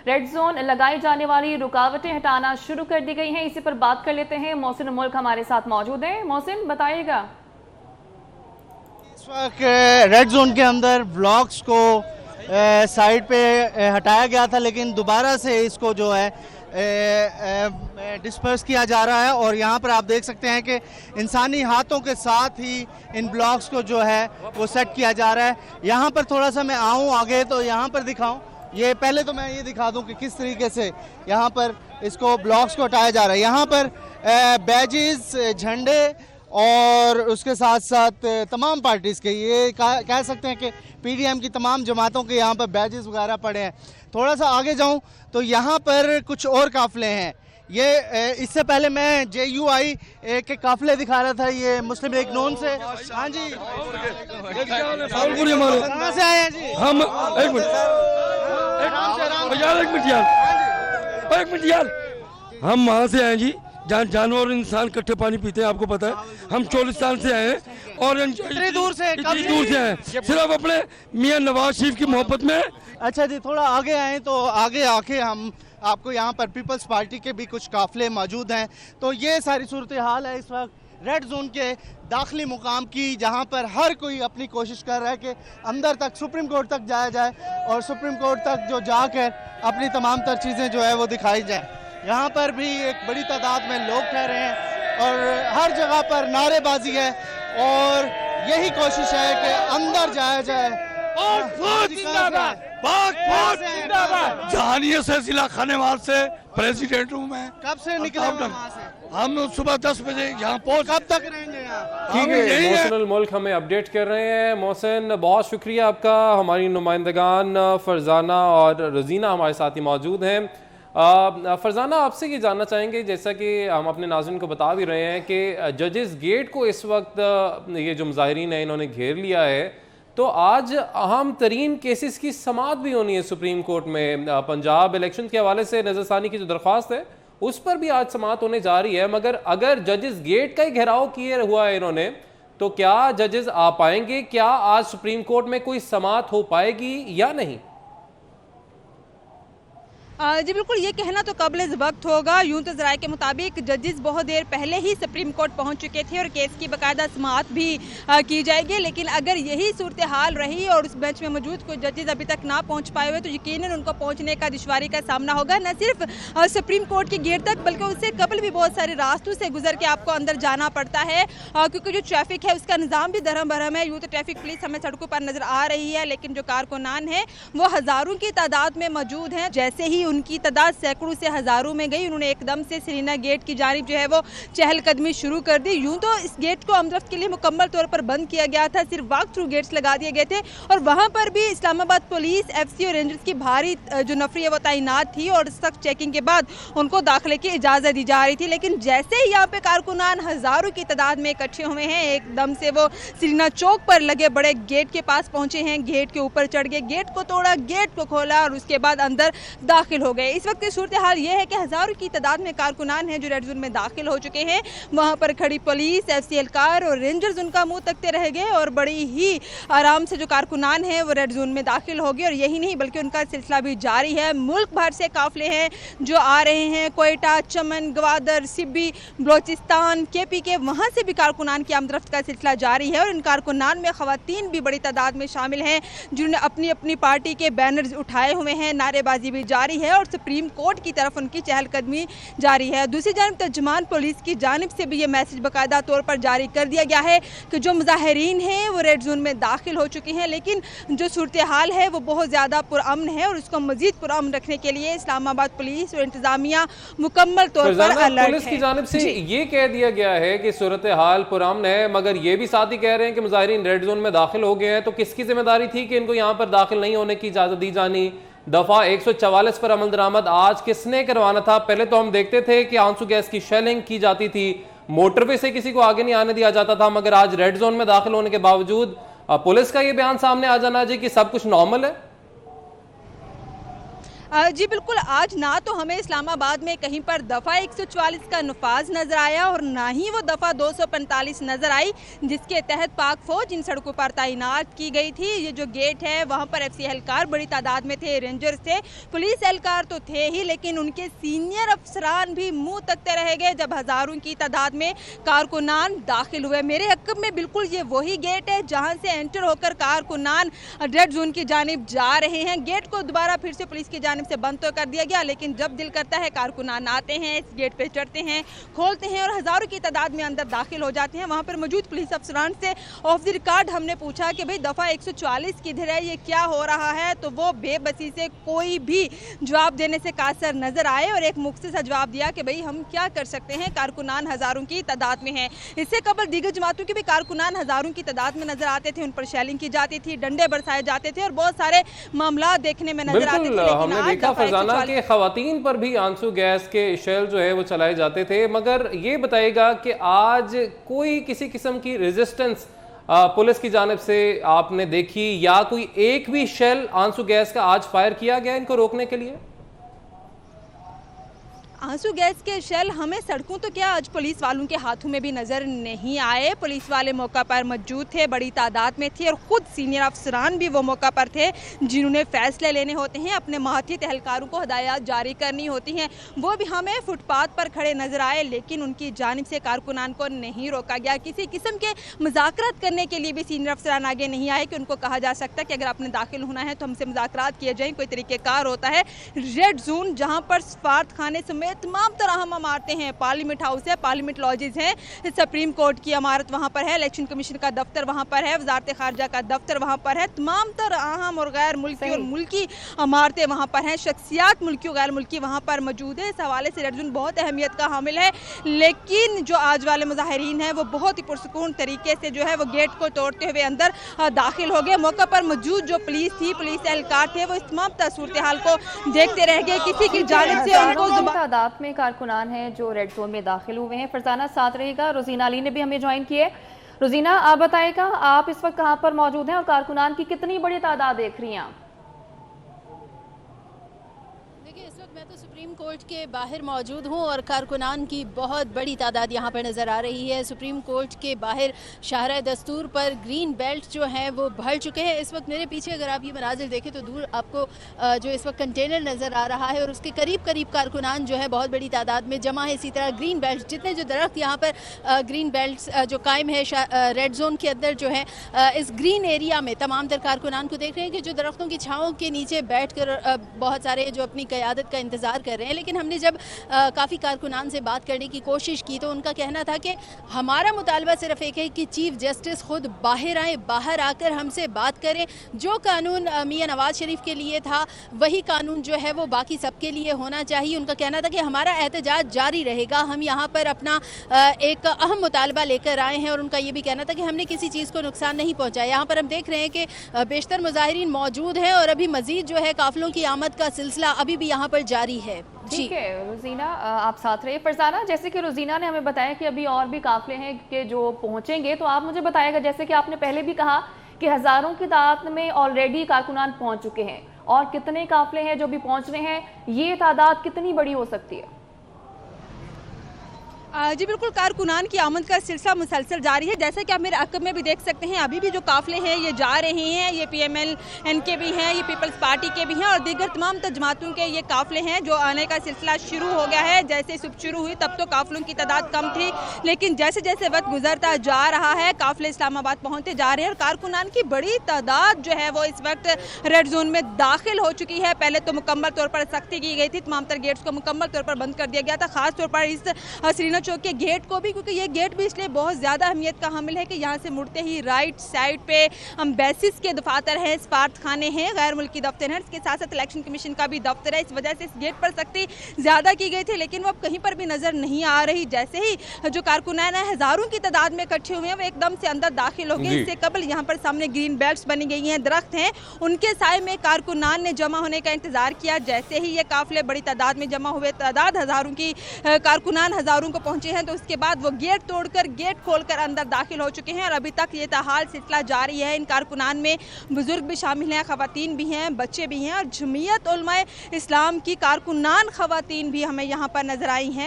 Red zone लगाई जाने वाली रुकावटें हटाना शुरू कर दी गई हैं। इसी पर बात कर लेते हैं। मोहसिन मुल्क हमारे साथ मौजूद हैं। मोहसिन, बताइएगा। इस वक्त रेड जोन के अंदर ब्लॉक्स को साइड पे हटाया गया था, लेकिन दोबारा से इसको जो है डिस्पर्स किया जा रहा है। और यहाँ पर आप देख सकते हैं कि इंसानी हाथों के साथ ही इन ब्लॉक्स को जो है वो सेट किया जा रहा है। यहाँ पर थोड़ा सा मैं आऊँ आगे तो यहाँ पर दिखाऊं। ये पहले तो मैं ये दिखा दूं कि किस तरीके से यहाँ पर इसको ब्लॉक्स को हटाया जा रहा है। यहाँ पर बैजेस, झंडे और उसके साथ साथ तमाम पार्टीज़ के, ये कह सकते हैं कि पीडीएम की तमाम जमातों के यहाँ पर बैजेस वगैरह पड़े हैं। थोड़ा सा आगे जाऊं तो यहाँ पर कुछ और काफ़िले हैं। ये इससे पहले मैं JUI के काफ़िले दिखा रहा था, ये मुस्लिम लीग नून से। हाँ जी, कहाँ से आए हैं जी? हम एक मिनट यार, हम वहाँ से आए जी जहाँ जानवर और इंसान इकट्ठे पानी पीते हैं, आपको पता है। हम चोलिस्तान से आए हैं और इतनी दूर से आए हैं सिर्फ अपने मियाँ नवाज शरीफ की मोहब्बत में। अच्छा जी, थोड़ा आगे आए तो आगे आके हम आपको यहाँ पर पीपल्स पार्टी के भी कुछ काफिले मौजूद हैं। तो ये सारी सूरत हाल है इस वक्त रेड जोन के दाखिली मुकाम की, जहाँ पर हर कोई अपनी कोशिश कर रहा है कि अंदर तक सुप्रीम कोर्ट तक जाया जाए और सुप्रीम कोर्ट तक जो जाकर अपनी तमाम तर चीज़ें जो है वो दिखाई जाए। यहाँ पर भी एक बड़ी तादाद में लोग ठहरे हैं और हर जगह पर नारेबाजी है और यही कोशिश है कि अंदर जाया जाए। जहानिया से, जिला खानेवाल से प्रेसिडेंट हूँ मैं। कब से निकले वहाँ से? हम सुबह 10 बजे यहाँ पहुँच। कब तक रहेंगे यहाँ? ठीक है, मोहसिन मुल्क हमें अपडेट कर रहे हैं। मोहसिन, बहुत शुक्रिया आपका। हमारी नुमाइंदगान फरजाना और रजीना हमारे साथ ही मौजूद हैं। फरजाना, आपसे ये जानना चाहेंगे, जैसा कि हम अपने नाज़रीन को बता भी रहे हैं कि जजेस गेट को इस वक्त ये जो मुजाहिरीन है इन्होंने घेर लिया है, तो आज अहम तरीन केसेस की समाअत भी होनी है सुप्रीम कोर्ट में। पंजाब इलेक्शन के हवाले से नज़रसानी की जो दरख्वास्त है उस पर भी आज समाअत होने जा रही है, मगर अगर जजेस गेट का ही घेराव किए हुआ है इन्होंने, तो क्या जजेस आ पाएंगे? क्या आज सुप्रीम कोर्ट में कोई समाअत हो पाएगी या नहीं? जी बिल्कुल, ये कहना तो कबल वक्त होगा। यूं तो ज़राए के मुताबिक जजेस बहुत देर पहले ही सुप्रीम कोर्ट पहुंच चुके थे और केस की बाकायदा समाअत भी की जाएगी। लेकिन अगर यही सूरत हाल रही और उस बेंच में मौजूद कोई जजेस अभी तक ना पहुंच पाए हुए, तो यकीनन उनको पहुंचने का दुश्वारी का सामना होगा। न सिर्फ सुप्रीम कोर्ट के गेट तक, बल्कि उससे कबल भी बहुत सारे रास्तों से गुजर के आपको अंदर जाना पड़ता है, क्योंकि जो ट्रैफिक है उसका निज़ाम भी दरहम बरहम है। यूँ तो ट्रैफिक पुलिस हमें सड़कों पर नजर आ रही है, लेकिन जो कारकुनान है वो हज़ारों की तादाद में मौजूद हैं। जैसे ही उनकी तादाद सैकड़ों से हज़ारों में गई, उन्होंने एकदम से सरीना गेट की जानिब जो है वो चहलकदमी शुरू कर दी। यूं तो इस गेट को आमदरफ्त के लिए मुकम्मल तौर पर बंद किया गया था, सिर्फ वॉक थ्रू गेट्स लगा दिए गए थे और वहां पर भी इस्लामाबाद पुलिस, FC और रेंजर्स की भारी जो नफरी है वो तैनात थी और सख्त चेकिंग के बाद उनको दाखिले की इजाज़त दी जा रही थी। लेकिन जैसे ही यहाँ पे कारकुनान हज़ारों की तादाद में इकट्ठे हुए हैं, एकदम से वो सरीना चौक पर लगे बड़े गेट के पास पहुंचे हैं, गेट के ऊपर चढ़ गए, गेट को तोड़ा, गेट को खोला और उसके बाद अंदर दाखिल हो गए। इस वक्त सूरत हाल ये है कि हज़ारों की तादाद में कारकुनान हैं जो रेड जोन में दाखिल हो चुके हैं। वहाँ पर खड़ी पुलिस, FC एहलकार और रेंजर्स उनका मुंह तकते रह गए और बड़ी ही आराम से जो कारकुनान हैं वो रेड जोन में दाखिल हो गए। और यही नहीं बल्कि उनका सिलसिला भी जारी है। मुल्क भर से काफिले हैं जो आ रहे हैं, कोयटा, चमन, गवादर, सिब्बी, बलोचिस्तान, KP के, वहाँ से भी कारकुनान की आमदरफ्त का सिलसिला जारी है। और इन कारकुनान में ख़वातीन भी बड़ी तादाद में शामिल हैं जिन्होंने अपनी अपनी पार्टी के बैनर्स उठाए हुए हैं। नारेबाजी भी जारी है और सुप्रीम कोर्ट की तरफ उनकी चहलकदमी जारी है। दूसरी जानब तर्जुमान पुलिस की जानिब से भी ये मैसेज बाकायदा तौर पर जारी कर दिया गया है कि जो मुजाहिरीन हैं वो रेड जोन में दाखिल हो चुके हैं, लेकिन जो सूरत हाल है वो बहुत ज़्यादा पुरअमन है और उसको मजीद पुरअमन रखने के लिए इस्लामाबाद पुलिस और इंतजामिया मुकम्मल तौर पर अलर्ट है। पुलिस की जानिब से ये कह दिया गया है कि सूरत हाल पुरअमन है, मगर ये भी साथ ही कह रहे हैं कि मुजाहिरीन रेड जोन में दाखिल हो गए हैं, तो किसकी जिम्मेदारी थी कि इनको यहाँ पर दाखिल नहीं होने की इजाज़त दी जानी? दफा 144 पर अमल दरामद आज किसने करवाना था? पहले तो हम देखते थे कि आंसू गैस की शेलिंग की जाती थी, मोटरवे से किसी को आगे नहीं आने दिया जाता था, मगर आज रेड जोन में दाखिल होने के बावजूद पुलिस का ये बयान सामने आ जाना जी कि सब कुछ नॉर्मल है। जी बिल्कुल, आज ना तो हमें इस्लामाबाद में कहीं पर दफ़ा 144 का नफाज नज़र आया और ना ही वो दफ़ा 245 नज़र आई जिसके तहत पाक फौज इन सड़कों पर तैनात की गई थी। ये जो गेट है वहाँ पर एफसी एहलकार बड़ी तादाद में थे, रेंजर्स थे, पुलिस एहलकार तो थे ही, लेकिन उनके सीनियर अफसरान भी मुँह तकते रह गए जब हज़ारों की तादाद में कारकुनान दाखिल हुए। मेरे अक़ब में बिल्कुल ये वही गेट है जहाँ से एंटर होकर कारकुनान रेड जोन की जानिब जा रहे हैं। गेट को दोबारा फिर से पुलिस की जानिब से बंद तो कर दिया गया, लेकिन जब दिल करता है कारकुनान आते हैं, इस गेट पे चढ़ते हैं, खोलते हैं और हज़ारों की तादाद में अंदर दाखिल हो जाते हैं। वहाँ पर मौजूद पुलिस अफसरान से ऑफ द रिकॉर्ड हमने पूछा कि भाई दफ़ा 144 किधर है, ये क्या हो रहा है, तो वो बेबसी से कोई भी जवाब देने से कासर नजर आए और एक मुख्तर सा जवाब दिया कि भाई हम क्या कर सकते हैं, कारकुनान हज़ारों की तादाद में हैं। इससे कबल दीगर जमातों के भी कारकुनान हज़ारों की तादाद में नजर आते थे, उन पर शेलिंग की जाती थी, डंडे बरसाए जाते थे और बहुत सारे मामला देखने में नजर आते थे। हमने देखा फरजाना के खवातीन पर भी आंसू गैस के शेल जो है वो चलाए जाते थे, मगर ये बताइएगा कि आज कोई किसी किस्म की रेजिस्टेंस पुलिस की जानिब से आपने देखी या कोई एक भी शेल आंसू गैस का आज फायर किया गया इनको रोकने के लिए? आंसू गैस के शेल हमें सड़कों तो क्या आज पुलिस वालों के हाथों में भी नज़र नहीं आए। पुलिस वाले मौका पर मौजूद थे, बड़ी तादाद में थे और ख़ुद सीनियर अफसरान भी वो मौका पर थे जिन्होंने फैसले लेने होते हैं, अपने माहतियत एहलकारों को हदायत जारी करनी होती हैं। वो भी हमें फुटपाथ पर खड़े नज़र आए, लेकिन उनकी जानिब से कारकुनान को नहीं रोका गया। किसी किस्म के मुज़ाकरात करने के लिए भी सीनियर अफसरान आगे नहीं आए कि उनको कहा जा सकता कि अगर आपने दाखिल होना है तो हमसे मुज़ाकरात किए जाएँ, कोई तरीक़ेकार होता है। रेड जोन जहाँ पर सफारत खाने समेत तमाम तरह हम इमारतें हैं, पार्लियामेंट हाउस है, पार्लियामेंट लॉजेज हैं, सुप्रीम कोर्ट की इमारत वहाँ पर है, इलेक्शन कमीशन का दफ्तर वहाँ पर है, वजारत खारजा का दफ्तर वहाँ पर है, तमाम तरह अहम और गैर मुल्की और मुल्की इमारतें वहाँ पर हैं, शख्सियात मुल्की और गैर मुल्की वहाँ पर मौजूद है। इस हवाले से रेड जोन बहुत अहमियत का हामिल है, लेकिन जो आज वाले मुजाहिरीन हैं वो बहुत ही पुरसुकून तरीके से जो है वो गेट को तोड़ते हुए अंदर दाखिल हो गए। मौका पर मौजूद जो पुलिस थी, पुलिस एहलकार थे, वो इस तमाम सूरत हाल को देखते रह गए। किसी की जानिब से उनको तादाद में कारकुनान हैं जो रेड जोन में दाखिल हुए हैं। फरजाना साथ रहेगा, रोजीना अली ने भी हमें ज्वाइन किए। रोजीना, आप बताएगा आप इस वक्त कहां पर मौजूद हैं और कारकुनान की कितनी बड़ी तादाद देख रही हैं आप? इस वक्त मैं तो सुप्रीम कोर्ट के बाहर मौजूद हूँ और कारकुनान की बहुत बड़ी तादाद यहाँ पर नज़र आ रही है। सुप्रीम कोर्ट के बाहर शाहराह दस्तूर पर ग्रीन बेल्ट जो हैं वो भर चुके हैं। इस वक्त मेरे पीछे अगर आप ये मनाजिर देखें तो दूर आपको जो इस वक्त कंटेनर नज़र आ रहा है और उसके करीब करीब कारकुनान जो है बहुत बड़ी तादाद में जमा है। इसी तरह ग्रीन बेल्ट जितने जो दरख्त यहाँ पर ग्रीन बेल्ट जो कायम है रेड जोन के अंदर जो है इस ग्रीन एरिया में तमाम तर कारकुनान को देख रहे हैं कि जो दरख्तों की छाँव के नीचे बैठ कर बहुत सारे जो अपनी क़यादत का इंतज़ार कर रहे हैं। लेकिन हमने जब काफ़ी कारकुनान से बात करने की कोशिश की तो उनका कहना था कि हमारा मुतालबा सिर्फ एक है कि चीफ जस्टिस खुद बाहर आए, बाहर आकर हमसे बात करें। जो कानून मियां नवाज शरीफ के लिए था वही कानून जो है वो बाकी सबके लिए होना चाहिए। उनका कहना था कि हमारा एहतजाज जारी रहेगा, हम यहाँ पर अपना एक अहम मुतालबा लेकर आए हैं और उनका ये भी कहना था कि हमने किसी चीज़ को नुकसान नहीं पहुँचाया। यहाँ पर हम देख रहे हैं कि बेशतर मुजाहिरीन मौजूद हैं और अभी मजीद जो है काफिलों की आमद का सिलसिला अभी भी यहाँ पर जारी है। ठीक है रोजीना, आप साथ रहिए। फरजाना, जैसे कि रोजीना ने हमें बताया कि अभी और भी काफिले हैं कि जो पहुंचेंगे, तो आप मुझे बताएगा, जैसे कि आपने पहले भी कहा कि हजारों की तादाद में ऑलरेडी कारकुनान पहुंच चुके हैं, और कितने काफिले हैं जो भी पहुंच रहे हैं, ये तादाद कितनी बड़ी हो सकती है? जी बिल्कुल, कारकुनान की आमद का सिलसिला मुसलसल जारी है। जैसा कि आप मेरे अक़ब में भी देख सकते हैं, अभी भी जो काफ़िले हैं ये जा रहे हैं। ये PMLN के भी हैं, ये पीपल्स पार्टी के भी हैं और दीगर तमाम जमातों के ये काफ़िले हैं जो आने का सिलसिला शुरू हो गया है। जैसे सुबह शुरू हुई तब तो काफ़िलों की तादाद कम थी, लेकिन जैसे जैसे वक्त गुजरता जा रहा है काफ़िले इस्लामाबाद पहुँचते जा रहे हैं और कारकुनान की बड़ी तादाद जो है वो इस वक्त रेड जोन में दाखिल हो चुकी है। पहले तो मुकम्मल तौर पर सख्ती की गई थी, तमाम तर गेट्स को मुकम्मल तौर पर बंद कर दिया गया था, खासतौर पर इस श्रीनगर चौक के गेट को भी, क्योंकि ये गेट भी इसलिए बहुत ज़्यादा अहमियत का हामिल है कि यहाँ से मुड़ते ही राइट साइड पे एम्बेसीज के दफातर हैं, सफारत खाने हैं, गैर मुल्की दफ्तर हैं, इसके साथ साथ इलेक्शन कमीशन का भी दफ्तर है। इस वजह से इस गेट पर सख्ती ज़्यादा की गई थी, लेकिन वो अब कहीं पर भी नज़र नहीं आ रही। जैसे ही जो कारकुनान है हज़ारों की तादाद में इकट्ठे हुए हैं वो एकदम से अंदर दाखिल हो गए। इससे कबल यहाँ पर सामने ग्रीन बेल्ट बनी गई हैं, दरख्त हैं, उनके साए में कारकुनान ने जमा होने का इंतजार किया। जैसे ही ये काफिले बड़ी तादाद में जमा हुए, तादाद हज़ारों की कारकुनान हज़ारों को पहुंचे हैं तो उसके बाद वो गेट तोड़कर गेट खोलकर अंदर दाखिल हो चुके हैं और अभी तक ये ताहाल सिलसिला जारी है। इन कारकुनान में बुजुर्ग भी शामिल हैं, खवातीन भी हैं, बच्चे भी हैं और जमीयत उलमाए इस्लाम की कारकुनान खवातीन भी हमें यहाँ पर नजर आई हैं।